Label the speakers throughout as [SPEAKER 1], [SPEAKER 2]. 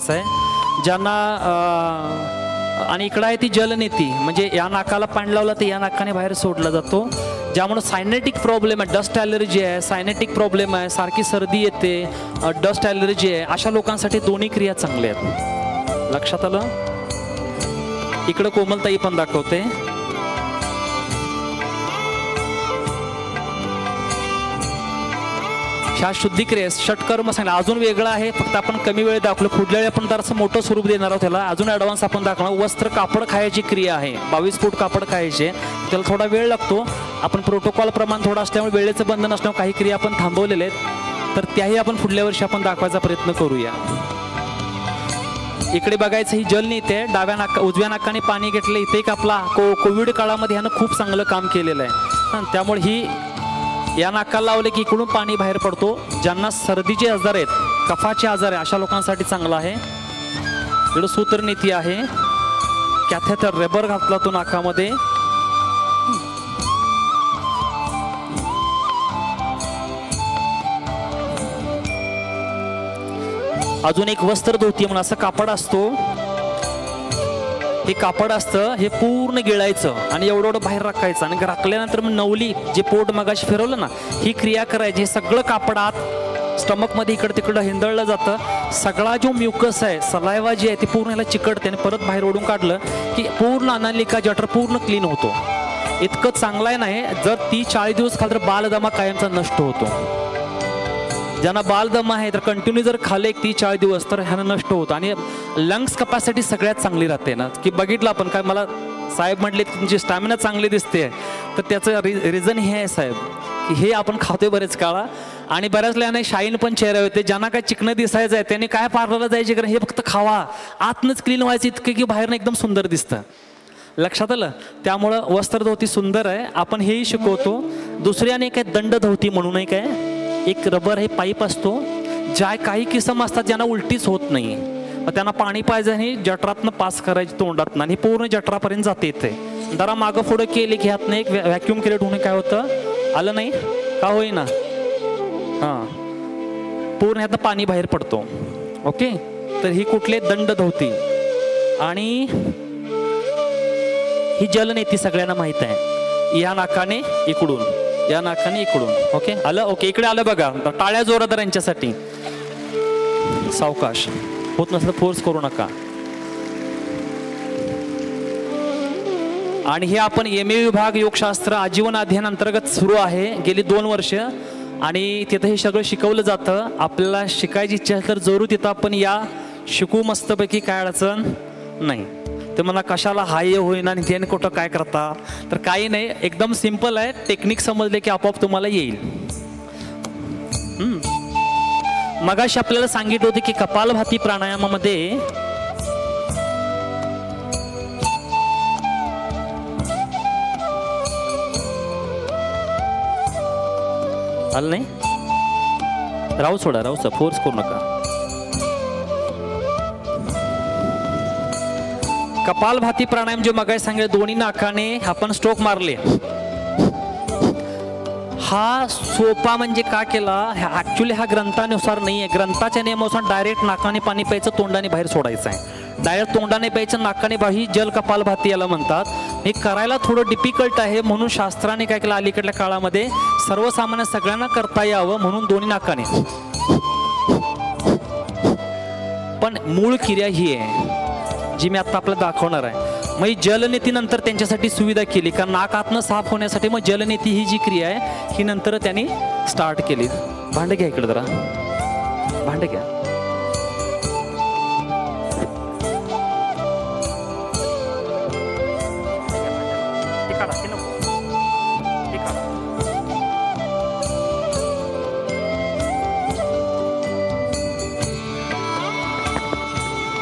[SPEAKER 1] महत्त्वाचं आहे. ज्यांना आणि इकडं आहे ती जलनेती, म्हणजे या नाकाला पाणी लावलं तर या नाकाने बाहेर सोडला जातो. ज्यामुळे सायनेटिक प्रॉब्लेम आहे, डस्ट ॲलर्जी आहे, सायनेटिक प्रॉब्लेम आहे, सारखी सर्दी येते, डस्ट ॲलर्जी आहे, अशा लोकांसाठी दोन्ही क्रिया चांगल्या आहेत. लक्षात आलं? इकडं कोमलताई पण दाखवते. ह्या शुद्धिक्रिया षटकर्म सांगितलं. अजून वेगळं आहे, फक्त आपण कमी वेळ दाखवलं. पुढल्या वेळी आपण जरासं मोठं स्वरूप देणार आहोत त्याला, अजून ॲडव्हान्स आपण दाखवणार. वस्त्र कापड खायची क्रिया आहे, 22 फूट कापड खायचे, त्याला थोडा वेळ लागतो. आपण प्रोटोकॉल प्रमाण थोडं असल्यामुळे, वेळेचं बंधन असल्यामुळे काही क्रिया आपण थांबवलेले आहेत, तर त्याही आपण पुढल्या वर्षी आपण दाखवायचा प्रयत्न करूया. इकडे बघायचं, ही जलनीती आहे. उजव्या नाकाने पाणी घेतलं. इथे एक आपला कोविड काळामध्ये ह्यानं खूप चांगलं काम केलेलं आहे. त्यामुळे ही या नाकाला लावले की इकडून पाणी बाहेर पडतो. ज्यांना सर्दीचे आजार आहेत, कफाचे आजार आहे, अशा लोकांसाठी चांगला आहे. इकडं सूत्रनीती आहे. कॅथेटर रबर घातला तो नाकामध्ये. अजून एक वस्त्र धोती म्हणून असं कापड असतो. हे कापड असतं, हे पूर्ण गिळायचं आणि एवढं बाहेर राखायचं आणि राखल्यानंतर मग नवली, जे पोट मगाशी फिरवलं ना, ही क्रिया करायची. हे सगळं कापड आत स्टमकमध्ये इकडं तिकडं हिंदळलं जातं. सगळा जो म्युकस आहे, सलायवा जी आहे, ती पूर्ण ह्याला चिकटते आणि परत बाहेर ओढून काढलं की पूर्ण अनालिका जठर पूर्ण क्लीन होतो. इतकं चांगलं आहे नाही. जर 30-40 दिवस खाल तर बालदमा कायमचा नष्ट होतो. ज्यांना बालदमा आहे तर कंटिन्यू जर खाल्ले 30-40 दिवस तर ह्यानं नष्ट होतं. आणि लंग्स कपॅसिटी सगळ्यात चांगली राहते ना, की बघितलं आपण. काय मला साहेब म्हटले तुमची स्टॅमिना चांगली दिसते, तर त्याचं रिझन हे आहे साहेब, की हे आपण खातोय बरेच काळा. आणि बऱ्याच वेळाने शाईन पण चेहरा होते. ज्यांना काय चिकनं दिसायचं आहे त्याने काय पार्लरला जायचे, कारण हे फक्त खावा, आतनंच क्लीन व्हायचं इतकं की बाहेरनं एकदम सुंदर दिसतं. लक्षात आलं? त्यामुळं वस्त्रधोती सुंदर आहे, आपण हेही शिकवतो. दुसऱ्याने काय दंडधोती म्हणून एक आहे, एक रबर हे पाईप असतो. ज्या काही किसम असतात ज्यांना उलटीच होत नाही, मग त्यांना पाणी पाहिजे आणि जठरातनं पास करायची तोंडातनं, आणि पूर्ण जठरापर्यंत जाते. येते जरा मागं पुढं केले की ह्यातनं एक व्हॅक्युम क्रिएट होणे काय होतं, आलं नाही का होईना, हां, पूर्ण ह्यातनं पाणी बाहेर पडतो. ओके, तर ही कुठले दंडधोती. आणि ही जलनेती सगळ्यांना माहित आहे. या नाकाने इकडून, या नाकाने इकडून. ओके, आलं? ओके, इकडे आलं बघा. टाळ्या जोरादार यांच्यासाठी. सावकाश, होत नसलं फोर्स करू नका. आणि हे आपण MA विभाग योगशास्त्र आजीवन अध्ययन अंतर्गत सुरू आहे गेली 2 वर्ष. आणि तिथं हे सगळं शिकवलं जातं. आपल्याला शिकायची इच्छा तर जरूर तिथं आपण या, शिकू मस्तपैकी, काय अडचण नाही. ते मला कशाला हाय होईना आणि त्याने कुठं काय करता, तर काही नाही, एकदम सिंपल आहे. टेक्निक समजले की आपोआप तुम्हाला येईल. मगाशी आपल्याला सांगितलं होतं की कपालभाती प्राणायामामध्ये आलं नाही, राहू सोडा, राहू, फोर्स करू नका. कपालभाती प्राणायाम जे मगाशी सांगितलं, दोन्ही नाकाने आपण स्ट्रोक मारले. हा सोपा म्हणजे का केला, ऍक्च्युली हा ग्रंथानुसार नाही आहे. ग्रंथाच्या नियमानुसार डायरेक्ट नाकाने पाणी प्यायचं, तोंडाने बाहेर सोडायचं आहे. डायरेक्ट तोंडाने प्यायचं, नाकाने बाहेर, ही जल कपालभाती याला म्हणतात. हे करायला थोडं डिफिकल्ट आहे, म्हणून शास्त्राने काय केलं, अलीकडल्या काळामध्ये सर्वसामान्य सगळ्यांना करता यावं म्हणून दोन्ही नाकाने. पण मूळ क्रिया ही आहे जी मी आता आपल्याला दाखवणार आहे. मग ही जलनेतीनंतर त्यांच्यासाठी सुविधा केली, कारण नाक आतनं साफ होण्यासाठी मग जलनेती ही जी क्रिया आहे ही नंतर त्यांनी स्टार्ट केली. भांडं घ्या इकडे, जरा भांडं घ्या.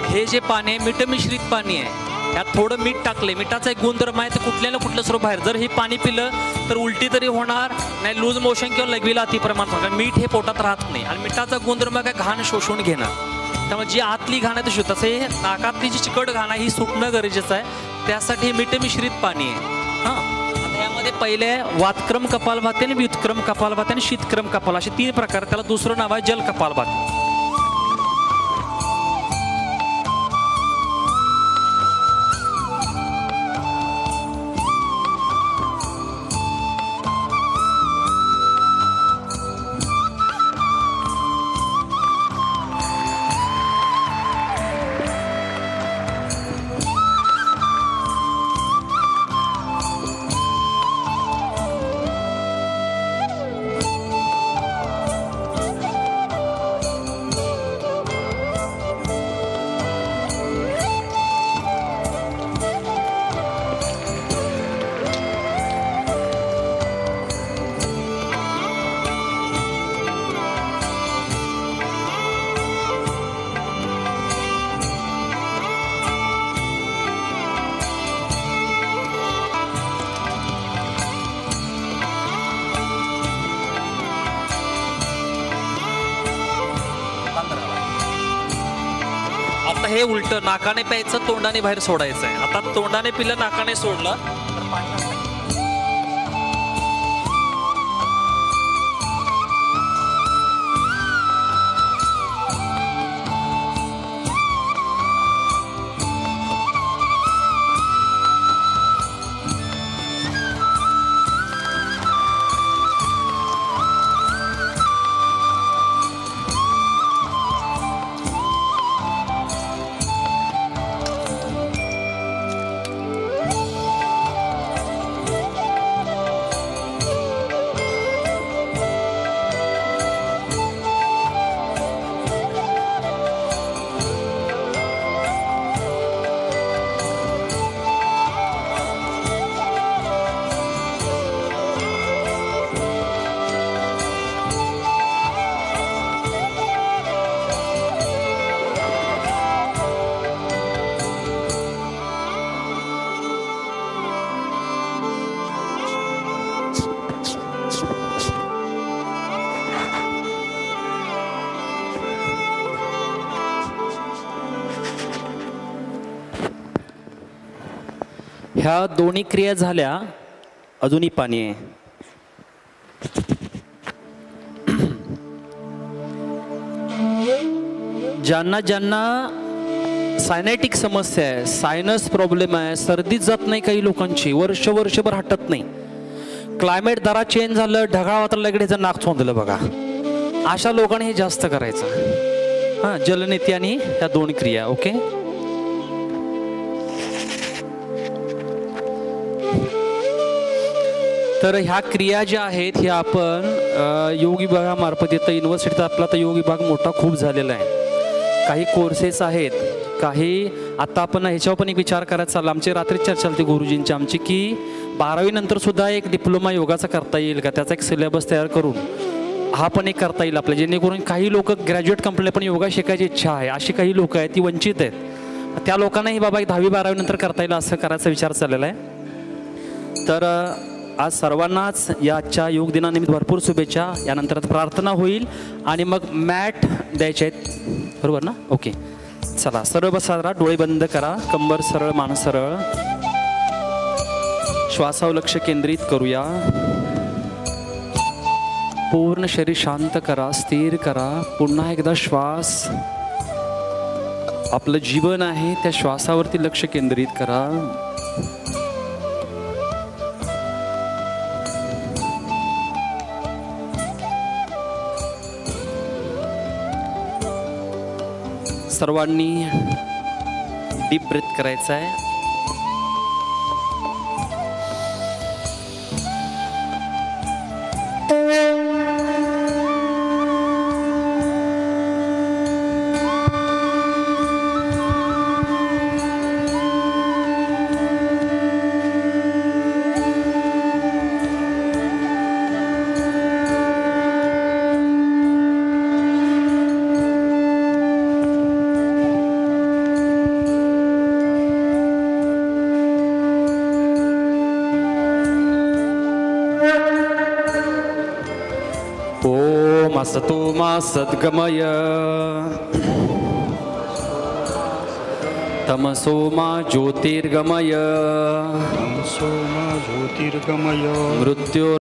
[SPEAKER 1] हे जे पाणी आहे मीठ मिश्रित पाणी आहे. यात थोडं मीठ टाकले, मिठाचा एक गुणधर्म आहे, तर कुठल्या ना कुठलं स्वरूप बाहेर. जर हे पाणी पिलं तर उलटी तरी होणार नाही, लूज मोशन किंवा लघवीला अतिप्रमाण होणार. मीठ हे पोटात राहत नाही आणि मिठाचा गुणधर्म काय, घाण शोषून घेणार. त्यामुळे जी आतली घाण आहे ती शुद्ध. तसे नाकातली जी चिकट घाण आहे ही सुटणं गरजेचं आहे, त्यासाठी हे मीठ मिश्रित पाणी आहे. हां, आता यामध्ये पहिले वातक्रम कपालभाती आणि व्युत्क्रम कपालभाती आणि शीतक्रम कपाल असे 3 प्रकार. त्याला दुसरं नाव आहे जल कपालभाती. आता हे उलट नाकाने प्यायचं, तोंडाने बाहेर सोडायचं आहे. आता तोंडाने पिलं, नाकाने सोडलं तर पाणी. ह्या दोन्ही क्रिया झाल्या, अजूनही पाणी आहे. ज्यांना ज्यांना सायनॅटिक समस्या आहे, सायनस प्रॉब्लेम आहे, सर्दी जात नाही काही लोकांची, वर्षभर हटत नाही, क्लायमेट जरा चेंज झालं, ढगाळ वातावरण लगेच नाक चोंदलं बघा, अशा लोकांनी हे जास्त करायचं. हां, जलनेती आणि ह्या दोन क्रिया. ओके, तर ह्या क्रिया ज्या आहेत ह्या आपण योग विभागामार्फत येतं. युनिव्हर्सिटीचा आपला तर योग विभाग मोठा खूप झालेला आहे, काही कोर्सेस आहेत, काही आता आपण ह्याच्यावर पण एक विचार करायचा चालला. आमची रात्री चर्चा चालते गुरुजींची आमची की 12वी नंतर सुद्धा एक डिप्लोमा योगाचा करता येईल का, त्याचा एक सिलेबस तयार करून हा पण एक करता येईल आपल्या, जेणेकरून काही लोक ग्रॅज्युएट कंपनी पण योगा शिकायची इच्छा आहे, अशी काही लोक आहेत ती वंचित आहेत, त्या लोकांनाही बाबा एक 10वी 12वी नंतर करता येईल असं करायचा विचार चाललेला आहे. तर आज सर्वांनाच या आजच्या योग दिनानिमित्त भरपूर शुभेच्छा. यानंतर प्रार्थना होईल आणि मग मॅट द्यायचे आहेत, बरोबर ना? ओके, चला सरळ बसा, डोळे बंद करा, कंबर सरळ, मान सरळ, श्वासावर लक्ष केंद्रित करूया. पूर्ण शरीर शांत करा, स्थिर करा. पुन्हा एकदा श्वास, आपलं जीवन आहे त्या श्वासावरती लक्ष केंद्रित करा. सर्वांनी डीप ब्रेथ करायचा आहे. असतो मा सद्गमय, तमसो मा ज्योतिर्गमय, मृत्यो